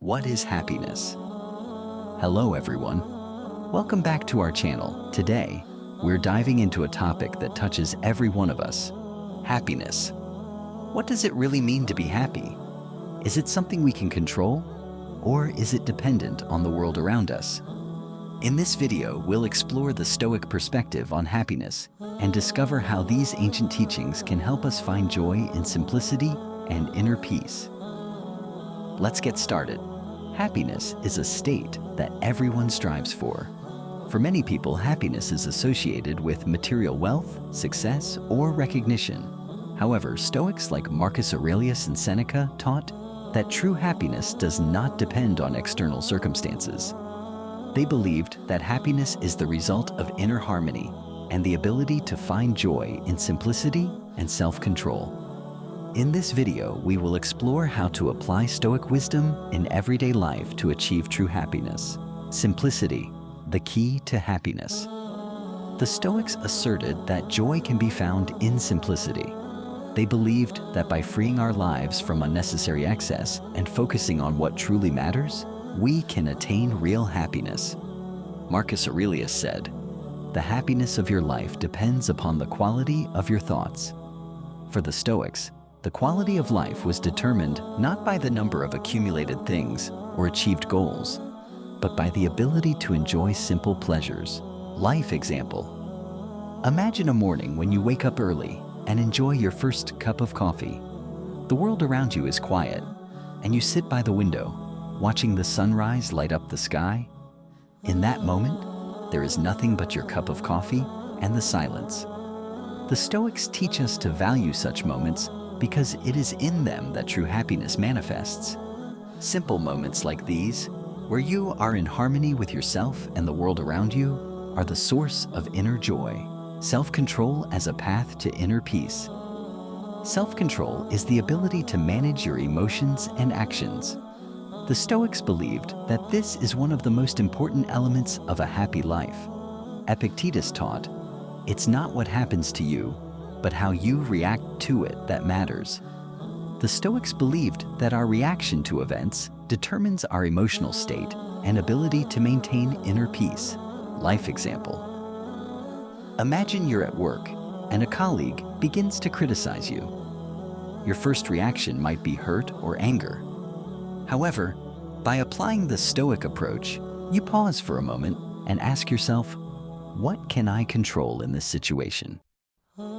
What is happiness? Hello everyone. Welcome back to our channel. Today, we're diving into a topic that touches every one of us. Happiness. What does it really mean to be happy? Is it something we can control? Or is it dependent on the world around us? In this video, we'll explore the Stoic perspective on happiness and discover how these ancient teachings can help us find joy in simplicity and inner peace. Let's get started. Happiness is a state that everyone strives for. For many people, happiness is associated with material wealth, success, or recognition. However, Stoics like Marcus Aurelius and Seneca taught that true happiness does not depend on external circumstances. They believed that happiness is the result of inner harmony and the ability to find joy in simplicity and self-control. In this video, we will explore how to apply Stoic wisdom in everyday life to achieve true happiness. Simplicity, the key to happiness. The Stoics asserted that joy can be found in simplicity. They believed that by freeing our lives from unnecessary excess and focusing on what truly matters, we can attain real happiness. Marcus Aurelius said, "The happiness of your life depends upon the quality of your thoughts." For the Stoics, the quality of life was determined not by the number of accumulated things or achieved goals, but by the ability to enjoy simple pleasures. Life example. Imagine a morning when you wake up early and enjoy your first cup of coffee. The world around you is quiet, and you sit by the window, watching the sunrise light up the sky. In that moment, there is nothing but your cup of coffee and the silence. The Stoics teach us to value such moments because it is in them that true happiness manifests. Simple moments like these, where you are in harmony with yourself and the world around you, are the source of inner joy. Self-control as a path to inner peace. Self-control is the ability to manage your emotions and actions. The Stoics believed that this is one of the most important elements of a happy life. Epictetus taught, "It's not what happens to you, but how you react to it that matters." The Stoics believed that our reaction to events determines our emotional state and ability to maintain inner peace. Life example. Imagine you're at work and a colleague begins to criticize you. Your first reaction might be hurt or anger. However, by applying the Stoic approach, you pause for a moment and ask yourself, what can I control in this situation?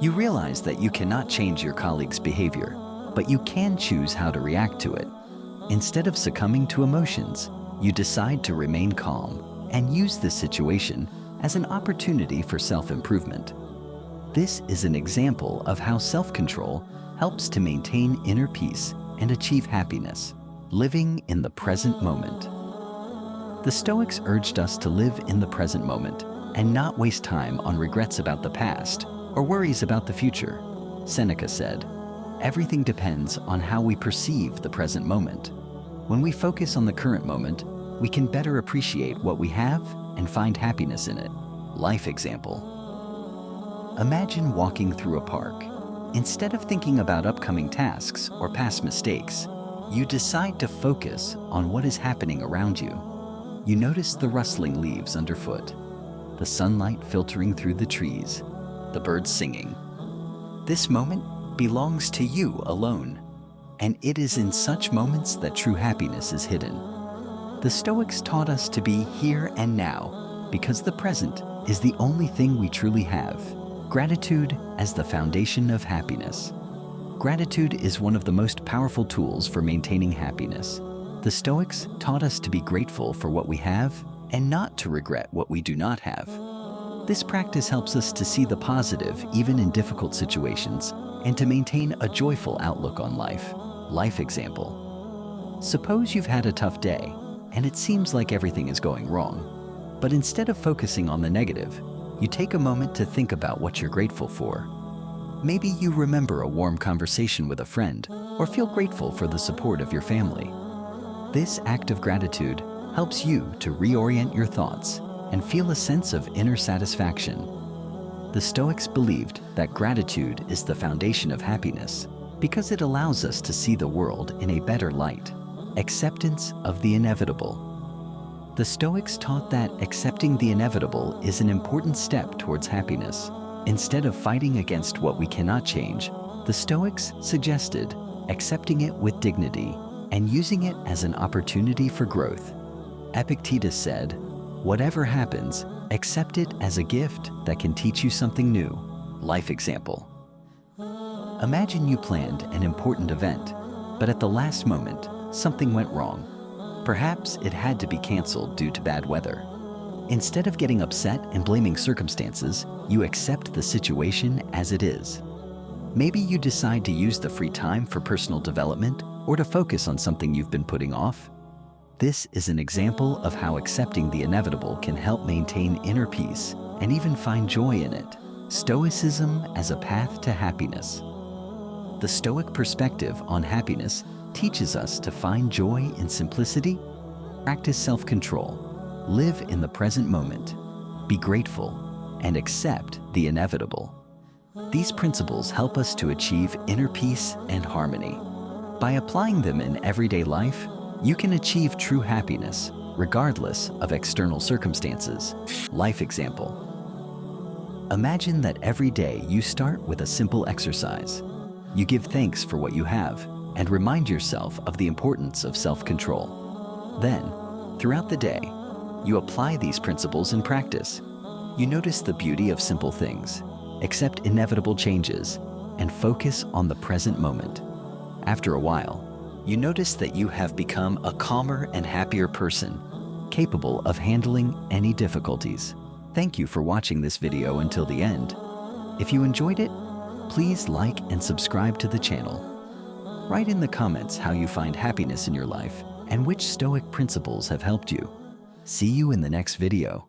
You realize that you cannot change your colleague's behavior, but you can choose how to react to it. Instead of succumbing to emotions, you decide to remain calm and use this situation as an opportunity for self-improvement. This is an example of how self-control helps to maintain inner peace and achieve happiness, living in the present moment. The Stoics urged us to live in the present moment and not waste time on regrets about the past or worries about the future. Seneca said, "Everything depends on how we perceive the present moment. When we focus on the current moment, we can better appreciate what we have and find happiness in it." Life example. Imagine walking through a park. Instead of thinking about upcoming tasks or past mistakes, you decide to focus on what is happening around you. You notice the rustling leaves underfoot, the sunlight filtering through the trees, the birds singing. This moment belongs to you alone, and it is in such moments that true happiness is hidden. The Stoics taught us to be here and now because the present is the only thing we truly have. Gratitude as the foundation of happiness. Gratitude is one of the most powerful tools for maintaining happiness. The Stoics taught us to be grateful for what we have and not to regret what we do not have. This practice helps us to see the positive even in difficult situations and to maintain a joyful outlook on life. Life example. Suppose you've had a tough day and it seems like everything is going wrong. But instead of focusing on the negative, you take a moment to think about what you're grateful for. Maybe you remember a warm conversation with a friend or feel grateful for the support of your family. This act of gratitude helps you to reorient your thoughts and feel a sense of inner satisfaction. The Stoics believed that gratitude is the foundation of happiness because it allows us to see the world in a better light. Acceptance of the inevitable. The Stoics taught that accepting the inevitable is an important step towards happiness. Instead of fighting against what we cannot change, the Stoics suggested accepting it with dignity and using it as an opportunity for growth. Epictetus said, "Whatever happens, accept it as a gift that can teach you something new." Life example. Imagine you planned an important event, but at the last moment, something went wrong. Perhaps it had to be canceled due to bad weather. Instead of getting upset and blaming circumstances, you accept the situation as it is. Maybe you decide to use the free time for personal development or to focus on something you've been putting off. This is an example of how accepting the inevitable can help maintain inner peace and even find joy in it. Stoicism as a path to happiness. The Stoic perspective on happiness teaches us to find joy in simplicity, practice self-control, live in the present moment, be grateful, and accept the inevitable. These principles help us to achieve inner peace and harmony. By applying them in everyday life, you can achieve true happiness, regardless of external circumstances. Life example. Imagine that every day you start with a simple exercise. You give thanks for what you have and remind yourself of the importance of self-control. Then, throughout the day, you apply these principles in practice. You notice the beauty of simple things, accept inevitable changes, and focus on the present moment. After a while, you notice that you have become a calmer and happier person, capable of handling any difficulties. Thank you for watching this video until the end. If you enjoyed it, please like and subscribe to the channel. Write in the comments how you find happiness in your life and which Stoic principles have helped you. See you in the next video.